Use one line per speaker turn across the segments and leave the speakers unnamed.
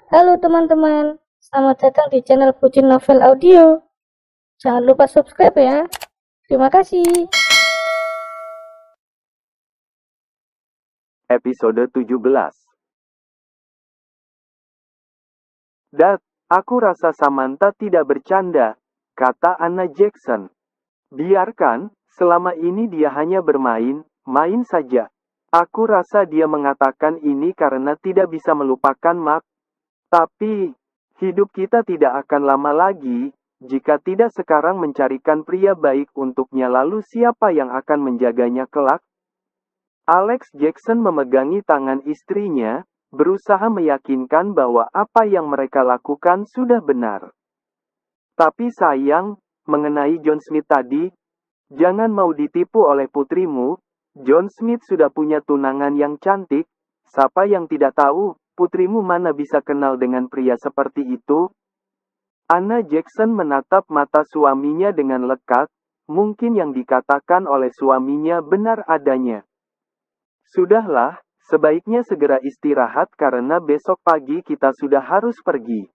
Halo teman-teman, selamat datang di channel Pucin Novel Audio. Jangan lupa subscribe ya. Terima kasih.
Episode 17. Dad, aku rasa Samantha tidak bercanda, kata Anna Jackson. Biarkan, selama ini dia hanya main saja. Aku rasa dia mengatakan ini karena tidak bisa melupakan Mark. Tapi, hidup kita tidak akan lama lagi, jika tidak sekarang mencarikan pria baik untuknya, lalu siapa yang akan menjaganya kelak? Alex Jackson memegangi tangan istrinya, berusaha meyakinkan bahwa apa yang mereka lakukan sudah benar. Tapi sayang, mengenai John Smith tadi, jangan mau ditipu oleh putrimu. John Smith sudah punya tunangan yang cantik. Siapa yang tidak tahu, putrimu mana bisa kenal dengan pria seperti itu? Anna Jackson menatap mata suaminya dengan lekat. Mungkin yang dikatakan oleh suaminya benar adanya. Sudahlah, sebaiknya segera istirahat karena besok pagi kita sudah harus pergi.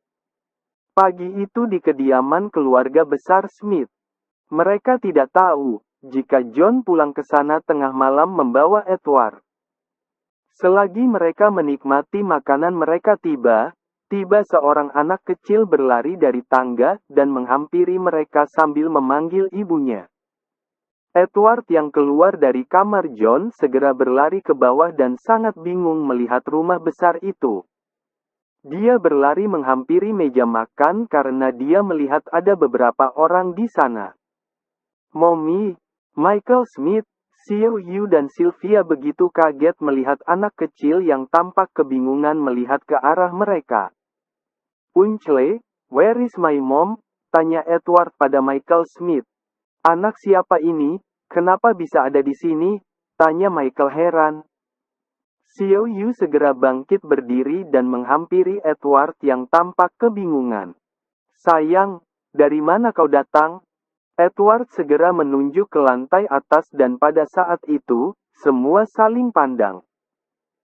Pagi itu di kediaman keluarga besar Smith. Mereka tidak tahu, jika John pulang ke sana tengah malam membawa Edward. Selagi mereka menikmati makanan mereka tiba seorang anak kecil berlari dari tangga dan menghampiri mereka sambil memanggil ibunya. Edward yang keluar dari kamar John segera berlari ke bawah dan sangat bingung melihat rumah besar itu. Dia berlari menghampiri meja makan karena dia melihat ada beberapa orang di sana. Mommy, Michael Smith, Xiao Yu dan Sylvia begitu kaget melihat anak kecil yang tampak kebingungan melihat ke arah mereka. Unchle, where is my mom? Tanya Edward pada Michael Smith. Anak siapa ini? Kenapa bisa ada di sini? Tanya Michael heran. Xiao Yu segera bangkit berdiri dan menghampiri Edward yang tampak kebingungan. Sayang, dari mana kau datang? Edward segera menunjuk ke lantai atas dan pada saat itu, semua saling pandang.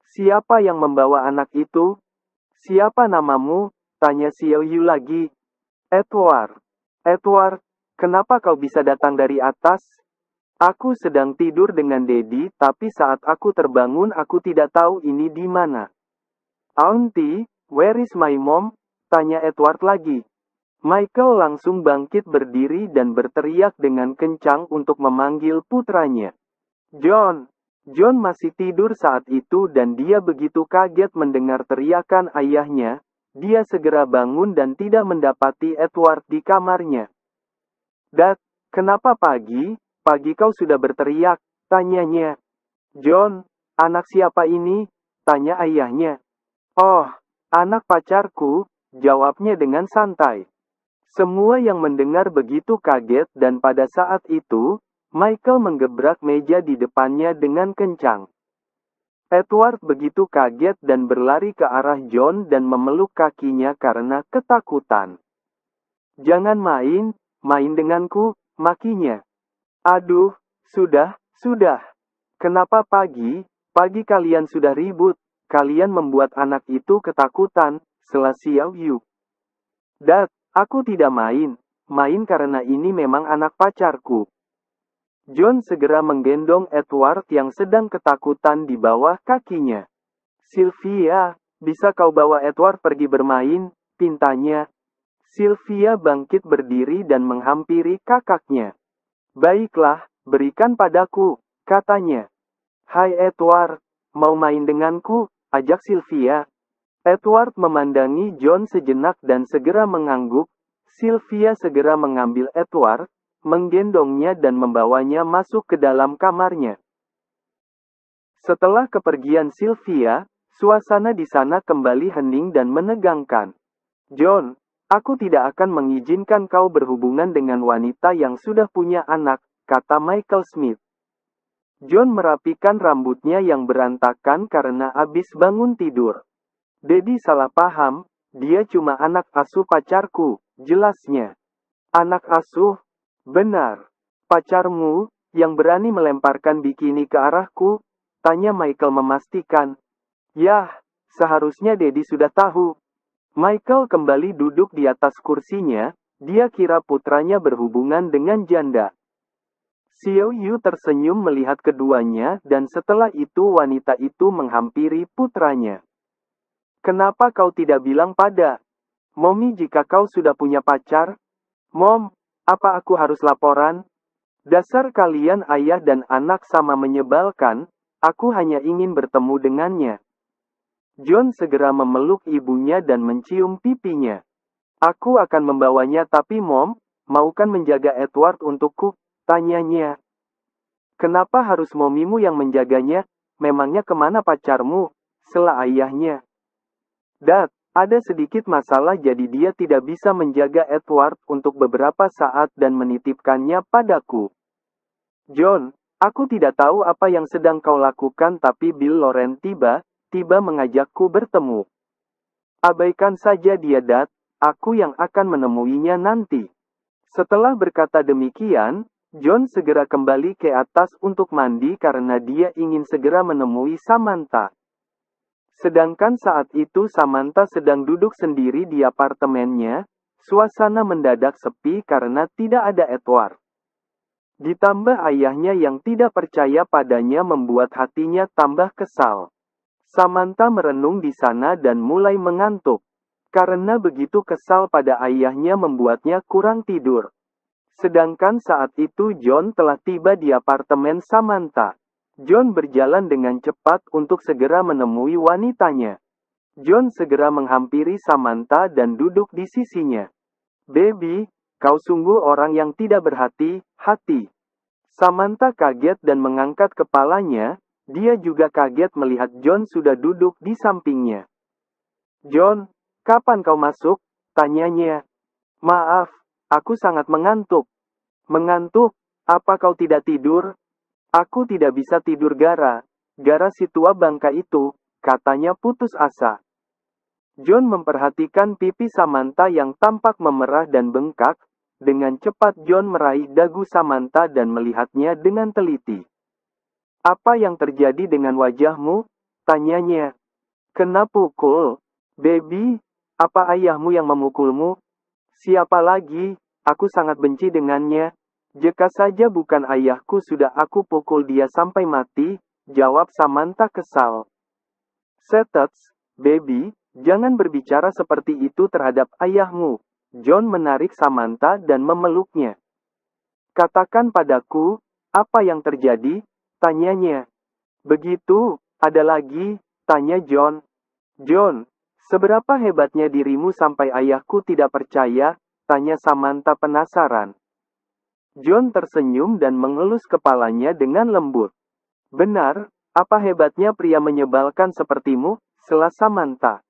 Siapa yang membawa anak itu? Siapa namamu? Tanya Xiao Yu lagi. Edward. Edward, kenapa kau bisa datang dari atas? Aku sedang tidur dengan Daddy, tapi saat aku terbangun aku tidak tahu ini di mana. Auntie, where is my mom? Tanya Edward lagi. Michael langsung bangkit berdiri dan berteriak dengan kencang untuk memanggil putranya. John! John masih tidur saat itu dan dia begitu kaget mendengar teriakan ayahnya. Dia segera bangun dan tidak mendapati Edward di kamarnya. Dad, kenapa pagi? Pagi kau sudah berteriak, tanyanya. John, anak siapa ini? Tanya ayahnya. Oh, anak pacarku, jawabnya dengan santai. Semua yang mendengar begitu kaget dan pada saat itu, Michael menggebrak meja di depannya dengan kencang. Edward begitu kaget dan berlari ke arah John dan memeluk kakinya karena ketakutan. Jangan main denganku, makinya. Aduh, sudah. Kenapa pagi kalian sudah ribut? Kalian membuat anak itu ketakutan, sela Xiao Yu. Dad, aku tidak main karena ini memang anak pacarku. John segera menggendong Edward yang sedang ketakutan di bawah kakinya. Sylvia, bisa kau bawa Edward pergi bermain? Pintanya. Sylvia bangkit berdiri dan menghampiri kakaknya. Baiklah, berikan padaku, katanya. Hai Edward, mau main denganku? Ajak Sylvia. Edward memandangi John sejenak dan segera mengangguk. Sylvia segera mengambil Edward, menggendongnya dan membawanya masuk ke dalam kamarnya. Setelah kepergian Sylvia, suasana di sana kembali hening dan menegangkan. John, aku tidak akan mengizinkan kau berhubungan dengan wanita yang sudah punya anak, kata Michael Smith. John merapikan rambutnya yang berantakan karena habis bangun tidur. Daddy salah paham, dia cuma anak asuh pacarku, jelasnya. Anak asuh? Benar. Pacarmu, yang berani melemparkan bikini ke arahku? Tanya Michael memastikan. Yah, seharusnya Daddy sudah tahu. Michael kembali duduk di atas kursinya, dia kira putranya berhubungan dengan janda. Xiao Yu tersenyum melihat keduanya dan setelah itu wanita itu menghampiri putranya. Kenapa kau tidak bilang pada Mommy jika kau sudah punya pacar? Mom, apa aku harus laporan? Dasar kalian ayah dan anak sama menyebalkan, aku hanya ingin bertemu dengannya. John segera memeluk ibunya dan mencium pipinya. Aku akan membawanya tapi Mom, maukan menjaga Edward untukku? Tanyanya. Kenapa harus momimu yang menjaganya? Memangnya kemana pacarmu? Sela ayahnya. Dad, ada sedikit masalah jadi dia tidak bisa menjaga Edward untuk beberapa saat dan menitipkannya padaku. John, aku tidak tahu apa yang sedang kau lakukan tapi Bill Loren tiba mengajakku bertemu. Abaikan saja dia Dad, aku yang akan menemuinya nanti. Setelah berkata demikian, John segera kembali ke atas untuk mandi karena dia ingin segera menemui Samantha. Sedangkan saat itu Samantha sedang duduk sendiri di apartemennya, suasana mendadak sepi karena tidak ada Edward. Ditambah ayahnya yang tidak percaya padanya membuat hatinya tambah kesal. Samantha merenung di sana dan mulai mengantuk. Karena begitu kesal pada ayahnya membuatnya kurang tidur. Sedangkan saat itu John telah tiba di apartemen Samantha. John berjalan dengan cepat untuk segera menemui wanitanya. John segera menghampiri Samantha dan duduk di sisinya. Baby, kau sungguh orang yang tidak berhati-hati. Samantha kaget dan mengangkat kepalanya, dia juga kaget melihat John sudah duduk di sampingnya. John, kapan kau masuk? Tanyanya. Maaf, aku sangat mengantuk. Mengantuk? Apa kau tidak tidur? Aku tidak bisa tidur gara si tua bangka itu, katanya putus asa. John memperhatikan pipi Samantha yang tampak memerah dan bengkak. Dengan cepat John meraih dagu Samantha dan melihatnya dengan teliti. Apa yang terjadi dengan wajahmu? Tanyanya. Kena pukul? Baby, apa ayahmu yang memukulmu? Siapa lagi? Aku sangat benci dengannya. Jika saja bukan ayahku sudah aku pukul dia sampai mati, jawab Samantha kesal. Setets, baby, jangan berbicara seperti itu terhadap ayahmu. John menarik Samantha dan memeluknya. Katakan padaku, apa yang terjadi? Tanyanya. Begitu, ada lagi, tanya John. John, seberapa hebatnya dirimu sampai ayahku tidak percaya? Tanya Samantha penasaran. John tersenyum dan mengelus kepalanya dengan lembut. Benar, apa hebatnya pria menyebalkan sepertimu? Sela Samantha.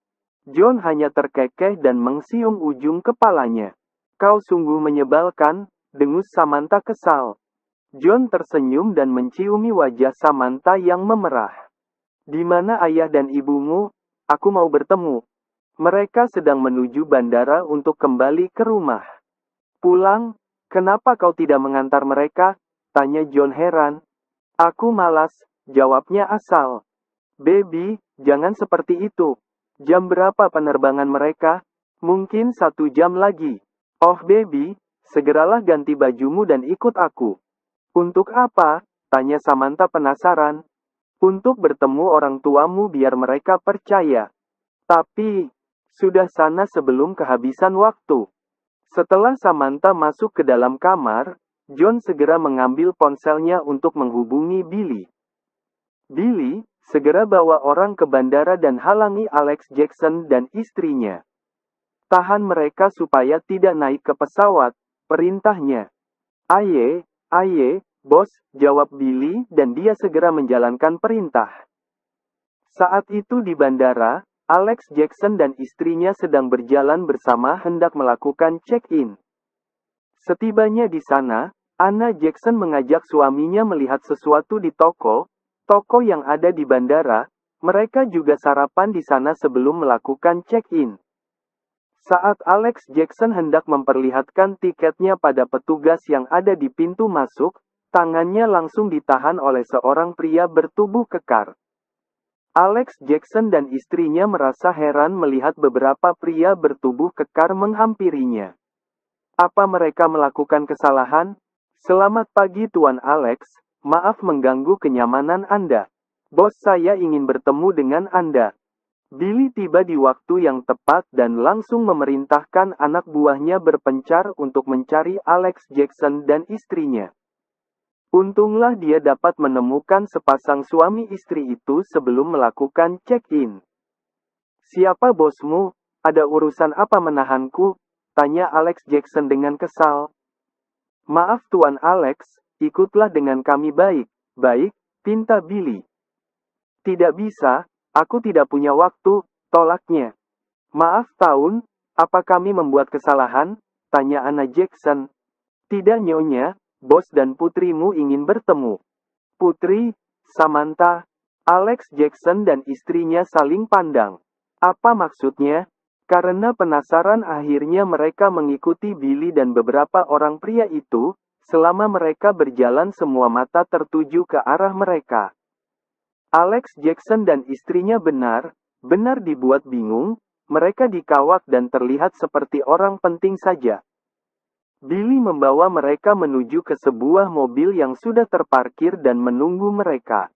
John hanya terkekeh dan mengsiung ujung kepalanya. Kau sungguh menyebalkan, dengus Samantha kesal. John tersenyum dan menciumi wajah Samantha yang memerah. Di mana ayah dan ibumu? Aku mau bertemu. Mereka sedang menuju bandara untuk kembali ke rumah. Pulang? Kenapa kau tidak mengantar mereka? Tanya John heran. Aku malas, jawabnya asal. Baby, jangan seperti itu. Jam berapa penerbangan mereka? Mungkin 1 jam lagi. Oh baby, segeralah ganti bajumu dan ikut aku. Untuk apa? Tanya Samantha penasaran. Untuk bertemu orang tuamu biar mereka percaya. Tapi, sudah sana sebelum kehabisan waktu. Setelah Samantha masuk ke dalam kamar, John segera mengambil ponselnya untuk menghubungi Billy. Billy, segera bawa orang ke bandara dan halangi Alex Jackson dan istrinya. Tahan mereka supaya tidak naik ke pesawat, perintahnya. Aye, bos, jawab Billy dan dia segera menjalankan perintah. Saat itu di bandara, Alex Jackson dan istrinya sedang berjalan bersama hendak melakukan check-in. Setibanya di sana, Anna Jackson mengajak suaminya melihat sesuatu di toko yang ada di bandara. Mereka juga sarapan di sana sebelum melakukan check-in. Saat Alex Jackson hendak memperlihatkan tiketnya pada petugas yang ada di pintu masuk, tangannya langsung ditahan oleh seorang pria bertubuh kekar. Alex Jackson dan istrinya merasa heran melihat beberapa pria bertubuh kekar menghampirinya. Apa mereka melakukan kesalahan? Selamat pagi Tuan Alex, maaf mengganggu kenyamanan Anda. Bos saya ingin bertemu dengan Anda. Billy tiba di waktu yang tepat dan langsung memerintahkan anak buahnya berpencar untuk mencari Alex Jackson dan istrinya. Untunglah dia dapat menemukan sepasang suami istri itu sebelum melakukan check-in. Siapa bosmu? Ada urusan apa menahanku? Tanya Alex Jackson dengan kesal. Maaf Tuan Alex, ikutlah dengan kami baik, pinta Billy. Tidak bisa, aku tidak punya waktu, tolaknya. Maaf Taun, apa kami membuat kesalahan? Tanya Anna Jackson. Tidak nyonya, bos dan putrimu ingin bertemu. Putri, Samantha, Alex Jackson dan istrinya saling pandang. Apa maksudnya? Karena penasaran akhirnya mereka mengikuti Billy dan beberapa orang pria itu, selama mereka berjalan semua mata tertuju ke arah mereka. Alex Jackson dan istrinya benar dibuat bingung, mereka dikawak dan terlihat seperti orang penting saja. Billy membawa mereka menuju ke sebuah mobil yang sudah terparkir dan menunggu mereka.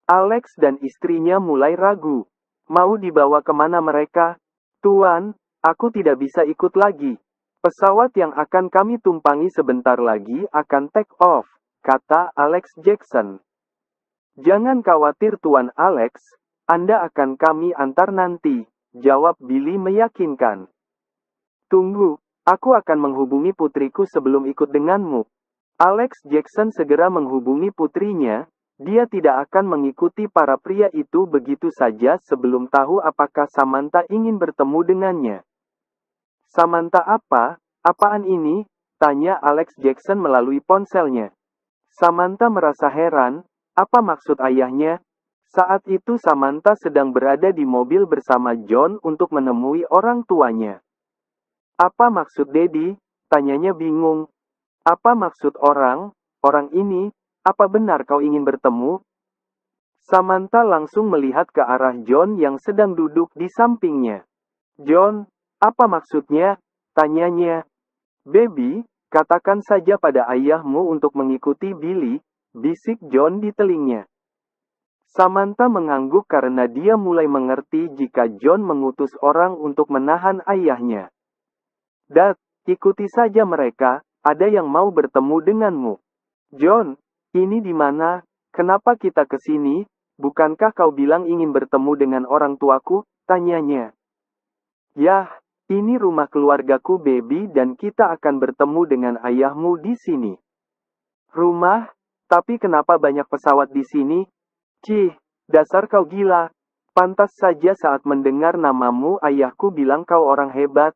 Alex dan istrinya mulai ragu. Mau dibawa kemana mereka? Tuan, aku tidak bisa ikut lagi. Pesawat yang akan kami tumpangi sebentar lagi akan take off, kata Alex Jackson. Jangan khawatir Tuan Alex, Anda akan kami antar nanti, jawab Billy meyakinkan. Tunggu, aku akan menghubungi putriku sebelum ikut denganmu. Alex Jackson segera menghubungi putrinya, dia tidak akan mengikuti para pria itu begitu saja sebelum tahu apakah Samantha ingin bertemu dengannya. Samantha apa? Apaan ini? Tanya Alex Jackson melalui ponselnya. Samantha merasa heran, apa maksud ayahnya? Saat itu Samantha sedang berada di mobil bersama John untuk menemui orang tuanya. Apa maksud Daddy? Tanyanya bingung. Apa maksud orang ini? Apa benar kau ingin bertemu? Samantha langsung melihat ke arah John yang sedang duduk di sampingnya. John, apa maksudnya? Tanyanya. Baby, katakan saja pada ayahmu untuk mengikuti Billy, bisik John di telingnya. Samantha mengangguk karena dia mulai mengerti jika John mengutus orang untuk menahan ayahnya. Dad, ikuti saja mereka, ada yang mau bertemu denganmu. John, ini di mana? Kenapa kita ke sini? Bukankah kau bilang ingin bertemu dengan orang tuaku? Tanyanya. Yah, ini rumah keluargaku baby dan kita akan bertemu dengan ayahmu di sini. Rumah? Tapi kenapa banyak pesawat di sini? Cih, dasar kau gila. Pantas saja saat mendengar namamu ayahku bilang kau orang hebat.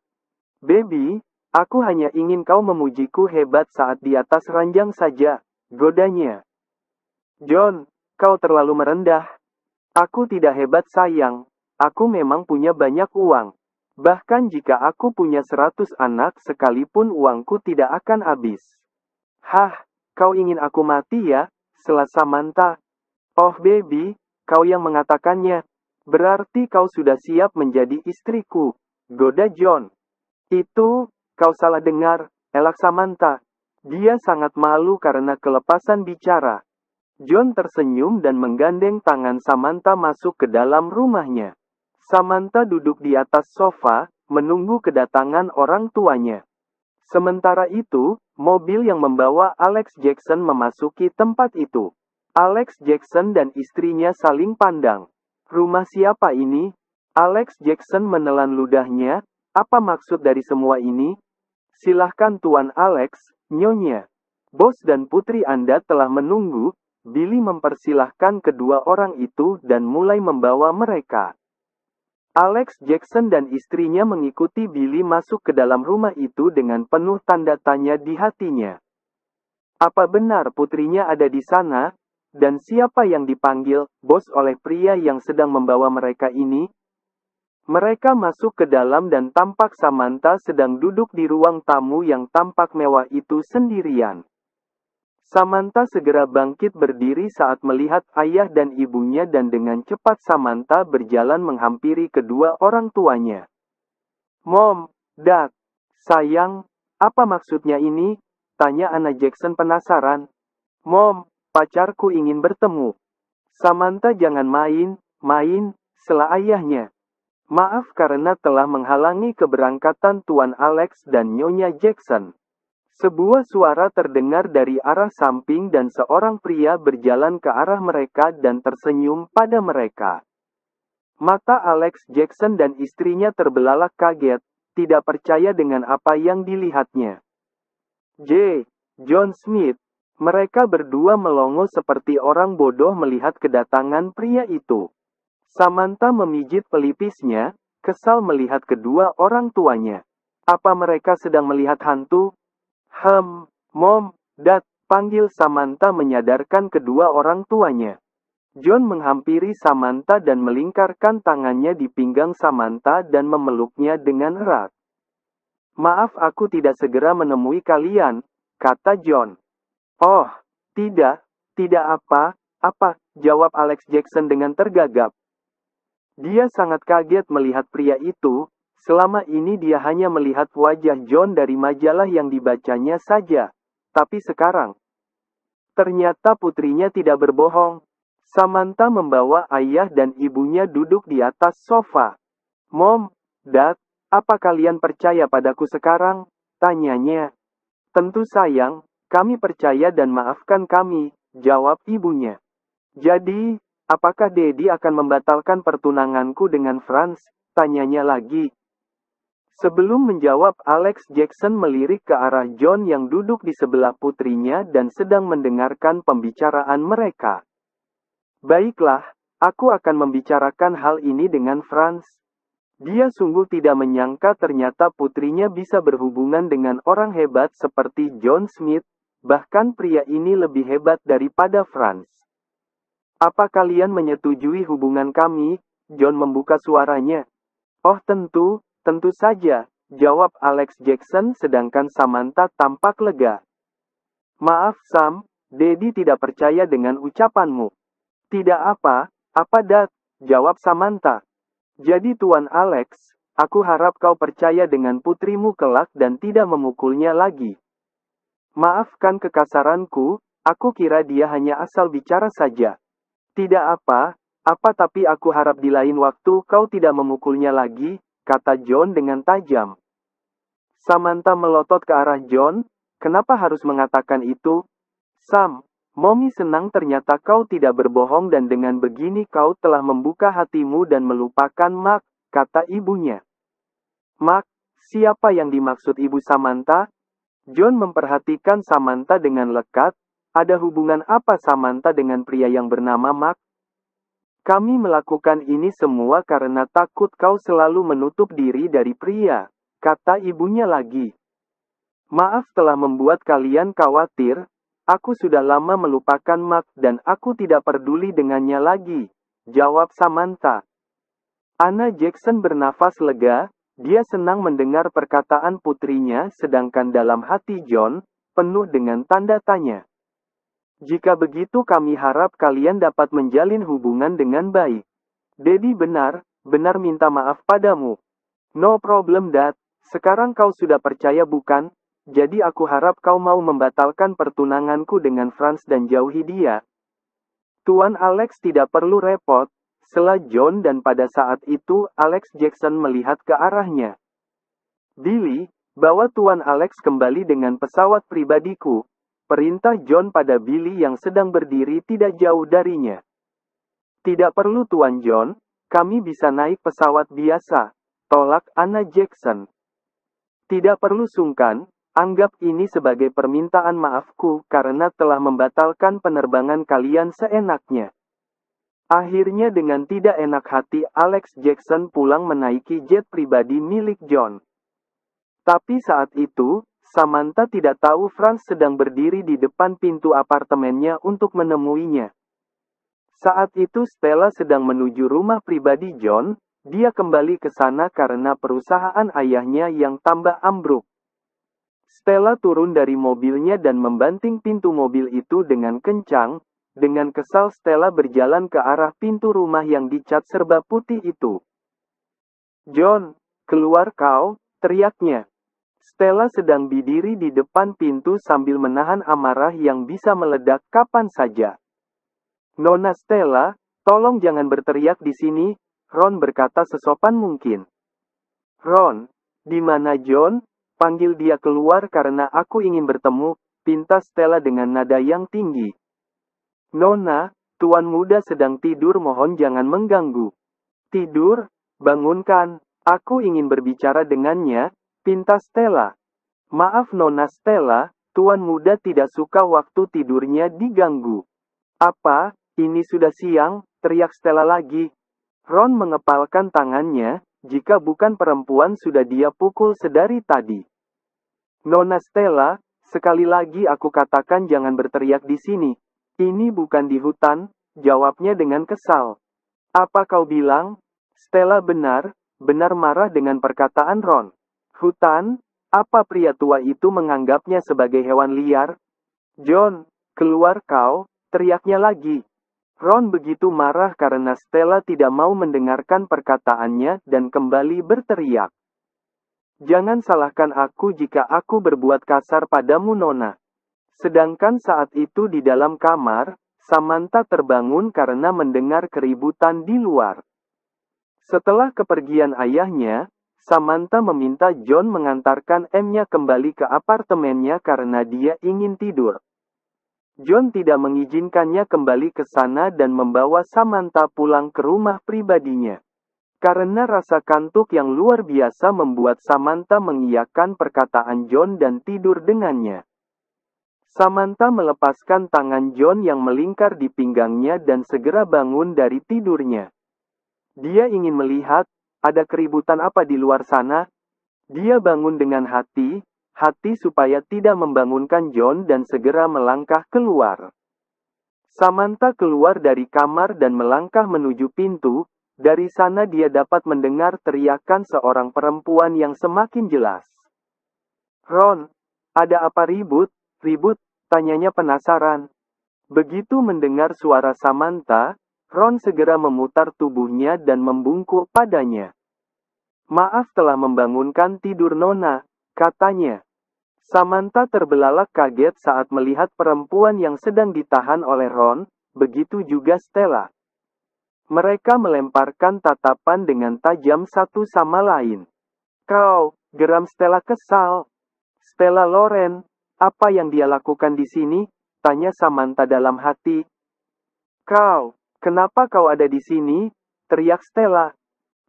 Baby, aku hanya ingin kau memujiku hebat saat di atas ranjang saja. Godanya. John, kau terlalu merendah. Aku tidak hebat sayang. Aku memang punya banyak uang. Bahkan jika aku punya 100 anak sekalipun uangku tidak akan habis. Hah, kau ingin aku mati ya? Sela Samantha. Oh baby, kau yang mengatakannya. Berarti kau sudah siap menjadi istriku. Goda John. Itu, kau salah dengar, elak Samantha. Dia sangat malu karena kelepasan bicara. John tersenyum dan menggandeng tangan Samantha masuk ke dalam rumahnya. Samantha duduk di atas sofa, menunggu kedatangan orang tuanya. Sementara itu, mobil yang membawa Alex Jackson memasuki tempat itu. Alex Jackson dan istrinya saling pandang. Rumah siapa ini? Alex Jackson menelan ludahnya. Apa maksud dari semua ini? Silahkan Tuan Alex, Nyonya. Bos dan putri Anda telah menunggu. Billy mempersilahkan kedua orang itu dan mulai membawa mereka. Alex Jackson dan istrinya mengikuti Billy masuk ke dalam rumah itu dengan penuh tanda tanya di hatinya. Apa benar putrinya ada di sana? Dan siapa yang dipanggil, bos oleh pria yang sedang membawa mereka ini? Mereka masuk ke dalam dan tampak Samantha sedang duduk di ruang tamu yang tampak mewah itu sendirian. Samantha segera bangkit berdiri saat melihat ayah dan ibunya dan dengan cepat Samantha berjalan menghampiri kedua orang tuanya. Mom, Dad, sayang, apa maksudnya ini? Tanya Anna Jackson penasaran. Mom, pacarku ingin bertemu. Samantha jangan main, sela ayahnya. Maaf karena telah menghalangi keberangkatan Tuan Alex dan Nyonya Jackson. Sebuah suara terdengar dari arah samping dan seorang pria berjalan ke arah mereka dan tersenyum pada mereka. Mata Alex Jackson dan istrinya terbelalak kaget, tidak percaya dengan apa yang dilihatnya. John Smith. Mereka berdua melongo seperti orang bodoh melihat kedatangan pria itu. Samantha memijit pelipisnya, kesal melihat kedua orang tuanya. Apa mereka sedang melihat hantu? Mom, Dad, panggil Samantha menyadarkan kedua orang tuanya. John menghampiri Samantha dan melingkarkan tangannya di pinggang Samantha dan memeluknya dengan erat. Maaf aku tidak segera menemui kalian, kata John. Oh, tidak apa, jawab Alex Jackson dengan tergagap. Dia sangat kaget melihat pria itu, selama ini dia hanya melihat wajah John dari majalah yang dibacanya saja. Tapi sekarang, ternyata putrinya tidak berbohong. Samantha membawa ayah dan ibunya duduk di atas sofa. Mom, Dad, apa kalian percaya padaku sekarang? Tanyanya. Tentu sayang, kami percaya dan maafkan kami, jawab ibunya. Jadi, apakah Daddy akan membatalkan pertunanganku dengan Franz? Tanyanya lagi. Sebelum menjawab, Alex Jackson melirik ke arah John yang duduk di sebelah putrinya dan sedang mendengarkan pembicaraan mereka. Baiklah, aku akan membicarakan hal ini dengan Franz. Dia sungguh tidak menyangka ternyata putrinya bisa berhubungan dengan orang hebat seperti John Smith, bahkan pria ini lebih hebat daripada Franz. Apa kalian menyetujui hubungan kami? John membuka suaranya. Oh tentu saja, jawab Alex Jackson sedangkan Samantha tampak lega. Maaf Sam, Daddy tidak percaya dengan ucapanmu. Tidak apa, Dad, jawab Samantha. Jadi Tuan Alex, aku harap kau percaya dengan putrimu kelak dan tidak memukulnya lagi. Maafkan kekasaranku, aku kira dia hanya asal bicara saja. Tidak apa, tapi aku harap di lain waktu kau tidak memukulnya lagi, kata John dengan tajam. Samantha melotot ke arah John, kenapa harus mengatakan itu? Sam, Mommy senang ternyata kau tidak berbohong dan dengan begini kau telah membuka hatimu dan melupakan Mark, kata ibunya. Mark, siapa yang dimaksud ibu Samantha? John memperhatikan Samantha dengan lekat, ada hubungan apa Samantha dengan pria yang bernama Mark? Kami melakukan ini semua karena takut kau selalu menutup diri dari pria, kata ibunya lagi. Maaf telah membuat kalian khawatir, aku sudah lama melupakan Mark dan aku tidak peduli dengannya lagi, jawab Samantha. Anna Jackson bernafas lega, dia senang mendengar perkataan putrinya sedangkan dalam hati John, penuh dengan tanda tanya. Jika begitu kami harap kalian dapat menjalin hubungan dengan baik. Daddy benar minta maaf padamu. No problem Dad, sekarang kau sudah percaya bukan? Jadi aku harap kau mau membatalkan pertunanganku dengan Franz dan jauhi dia. Tuan Alex tidak perlu repot, sela John dan pada saat itu Alex Jackson melihat ke arahnya. Billy, bawa Tuan Alex kembali dengan pesawat pribadiku. Perintah John pada Billy yang sedang berdiri tidak jauh darinya. Tidak perlu Tuan John, kami bisa naik pesawat biasa, tolak Anna Jackson. Tidak perlu sungkan, anggap ini sebagai permintaan maafku karena telah membatalkan penerbangan kalian seenaknya. Akhirnya dengan tidak enak hati Alex Jackson pulang menaiki jet pribadi milik John. Tapi saat itu, Samantha tidak tahu Franz sedang berdiri di depan pintu apartemennya untuk menemuinya. Saat itu Stella sedang menuju rumah pribadi John, dia kembali ke sana karena perusahaan ayahnya yang tambah ambruk. Stella turun dari mobilnya dan membanting pintu mobil itu dengan kencang. Dengan kesal Stella berjalan ke arah pintu rumah yang dicat serba putih itu. "John, keluar kau!" teriaknya. Stella sedang berdiri di depan pintu sambil menahan amarah yang bisa meledak kapan saja. "Nona Stella, tolong jangan berteriak di sini," Ron berkata sesopan mungkin. "Ron, di mana John? Panggil dia keluar karena aku ingin bertemu," pinta Stella dengan nada yang tinggi. "Nona, tuan muda sedang tidur, mohon jangan mengganggu." "Tidur? Bangunkan, aku ingin berbicara dengannya," pinta Stella. "Maaf Nona Stella, tuan muda tidak suka waktu tidurnya diganggu." "Apa, ini sudah siang?" teriak Stella lagi. Ron mengepalkan tangannya, jika bukan perempuan sudah dia pukul sedari tadi. "Nona Stella, sekali lagi aku katakan jangan berteriak di sini. Ini bukan di hutan," jawabnya dengan kesal. "Apa kau bilang?" Stella benar marah dengan perkataan Ron. "Hutan? Apa pria tua itu menganggapnya sebagai hewan liar?" "John, keluar kau!" teriaknya lagi. Ron begitu marah karena Stella tidak mau mendengarkan perkataannya dan kembali berteriak. "Jangan salahkan aku jika aku berbuat kasar padamu Nona." Sedangkan saat itu di dalam kamar, Samantha terbangun karena mendengar keributan di luar. Setelah kepergian ayahnya, Samantha meminta John mengantarkan M-nya kembali ke apartemennya karena dia ingin tidur. John tidak mengizinkannya kembali ke sana dan membawa Samantha pulang ke rumah pribadinya. Karena rasa kantuk yang luar biasa membuat Samantha mengiyakan perkataan John dan tidur dengannya. Samantha melepaskan tangan John yang melingkar di pinggangnya dan segera bangun dari tidurnya. Dia ingin melihat, ada keributan apa di luar sana? Dia bangun dengan hati supaya tidak membangunkan John dan segera melangkah keluar. Samantha keluar dari kamar dan melangkah menuju pintu. Dari sana dia dapat mendengar teriakan seorang perempuan yang semakin jelas. "Ron, ada apa ribut?" Tanyanya penasaran. Begitu mendengar suara Samantha, Ron segera memutar tubuhnya dan membungkuk padanya. "Maaf telah membangunkan tidur Nona," katanya. Samantha terbelalak kaget saat melihat perempuan yang sedang ditahan oleh Ron, begitu juga Stella. Mereka melemparkan tatapan dengan tajam satu sama lain. "Kau," geram Stella kesal. "Stella Loren, apa yang dia lakukan di sini?" tanya Samantha dalam hati. "Kau, kenapa kau ada di sini?" teriak Stella.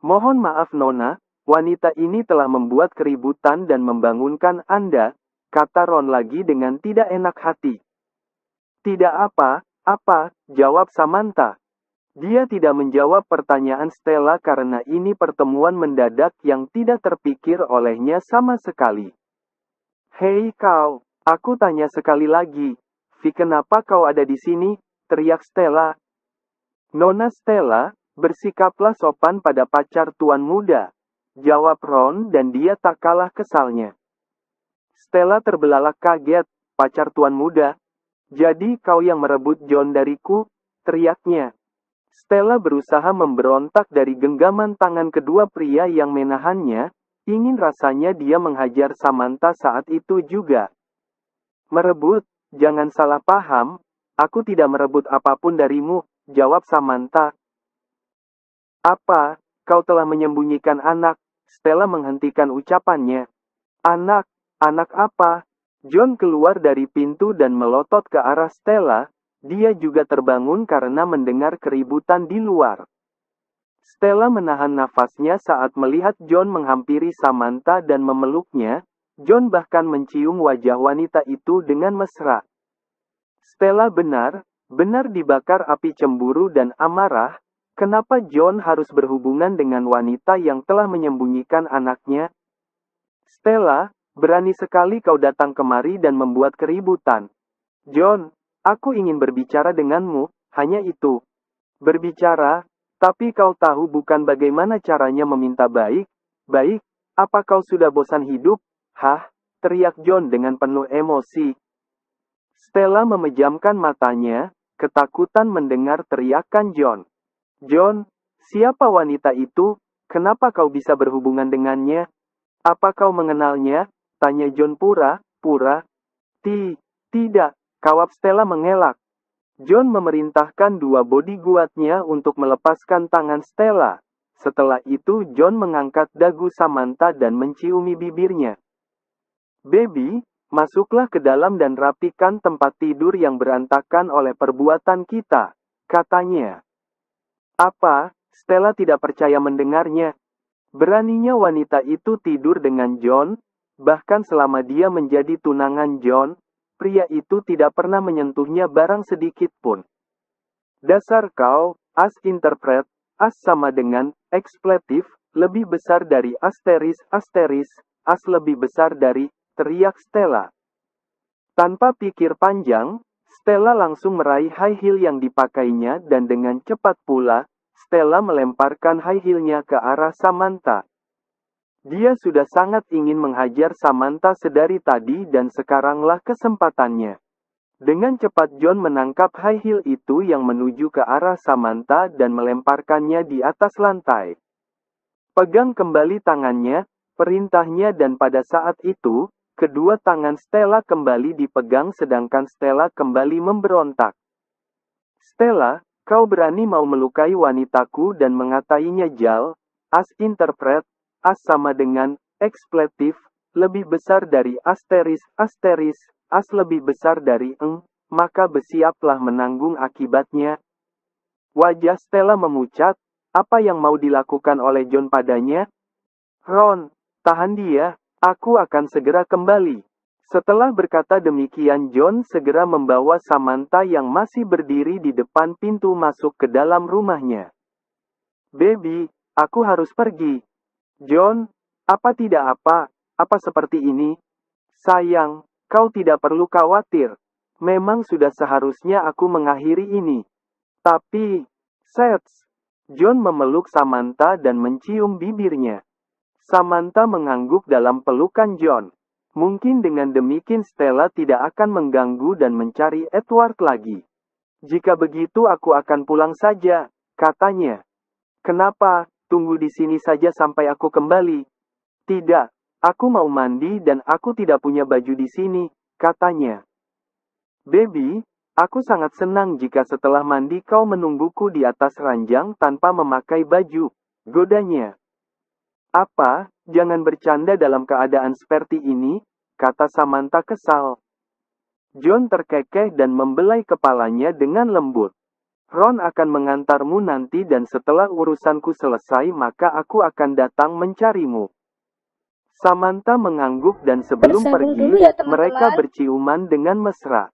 "Mohon maaf Nona, wanita ini telah membuat keributan dan membangunkan Anda," kata Ron lagi dengan tidak enak hati. "Tidak apa-apa," jawab Samantha. Dia tidak menjawab pertanyaan Stella karena ini pertemuan mendadak yang tidak terpikir olehnya sama sekali. "Hei kau, aku tanya sekali lagi. Kenapa kau ada di sini?" teriak Stella. "Nona Stella, bersikaplah sopan pada pacar tuan muda," jawab Ron dan dia tak kalah kesalnya. Stella terbelalak kaget. "Pacar tuan muda? Jadi kau yang merebut John dariku?" teriaknya. Stella berusaha memberontak dari genggaman tangan kedua pria yang menahannya, ingin rasanya dia menghajar Samantha saat itu juga. "Merebut? Jangan salah paham, aku tidak merebut apapun darimu," jawab Samantha. "Apa, kau telah menyembunyikan anak?" Stella menghentikan ucapannya. "Anak? Anak apa?" John keluar dari pintu dan melotot ke arah Stella. Dia juga terbangun karena mendengar keributan di luar. Stella menahan nafasnya saat melihat John menghampiri Samantha dan memeluknya. John bahkan mencium wajah wanita itu dengan mesra. Stella benar dibakar api cemburu dan amarah. Kenapa John harus berhubungan dengan wanita yang telah menyembunyikan anaknya? "Stella, berani sekali kau datang kemari dan membuat keributan." "John, aku ingin berbicara denganmu, hanya itu." "Berbicara? Tapi kau tahu bukan bagaimana caranya meminta baik? Apa kau sudah bosan hidup?" "Hah? teriak John dengan penuh emosi. Stella memejamkan matanya, ketakutan mendengar teriakan John. John, siapa wanita itu? Kenapa kau bisa berhubungan dengannya? Apa kau mengenalnya? Tanya John pura-pura. Tidak, kawab Stella mengelak. John memerintahkan dua bodyguardnya untuk melepaskan tangan Stella. Setelah itu John mengangkat dagu Samantha dan menciumi bibirnya. Baby, masuklah ke dalam dan rapikan tempat tidur yang berantakan oleh perbuatan kita, katanya. Apa? Stella tidak percaya mendengarnya. Beraninya wanita itu tidur dengan John, bahkan selama dia menjadi tunangan John, pria itu tidak pernah menyentuhnya barang sedikit pun. Dasar kau, as interpret, as sama dengan, ekspletif, lebih besar dari asteris, as lebih besar dari, teriak Stella. Tanpa pikir panjang, Stella langsung meraih high heel yang dipakainya dan dengan cepat pula, Stella melemparkan high heel-nya ke arah Samantha. Dia sudah sangat ingin menghajar Samantha sedari tadi dan sekaranglah kesempatannya. Dengan cepat John menangkap high heel itu yang menuju ke arah Samantha dan melemparkannya di atas lantai. Pegang kembali tangannya, perintahnya dan pada saat itu, kedua tangan Stella kembali dipegang sedangkan Stella kembali memberontak. Stella, kau berani mau melukai wanitaku dan mengatainya jal, as interpret, as sama dengan, ekspletif, lebih besar dari asteris, as lebih besar dari maka bersiaplah menanggung akibatnya. Wajah Stella memucat, apa yang mau dilakukan oleh John padanya? Ron, tahan dia, aku akan segera kembali. Setelah berkata demikian John segera membawa Samantha yang masih berdiri di depan pintu masuk ke dalam rumahnya. Baby, aku harus pergi. John, apa tidak apa seperti ini? Sayang, kau tidak perlu khawatir. Memang sudah seharusnya aku mengakhiri ini. Tapi, Sets. John memeluk Samantha dan mencium bibirnya. Samantha mengangguk dalam pelukan John. Mungkin dengan demikian Stella tidak akan mengganggu dan mencari Edward lagi. Jika begitu aku akan pulang saja, katanya. Kenapa? Tunggu di sini saja sampai aku kembali. Tidak, aku mau mandi dan aku tidak punya baju di sini, katanya. Baby, aku sangat senang jika setelah mandi kau menungguku di atas ranjang tanpa memakai baju, godanya. Apa, jangan bercanda dalam keadaan seperti ini, kata Samantha kesal. John terkekeh dan membelai kepalanya dengan lembut. Ron akan mengantarmu nanti dan setelah urusanku selesai maka aku akan datang mencarimu. Samantha mengangguk dan sebelum
Bersambung
pergi,
dulu ya teman-teman.
mereka berciuman dengan mesra.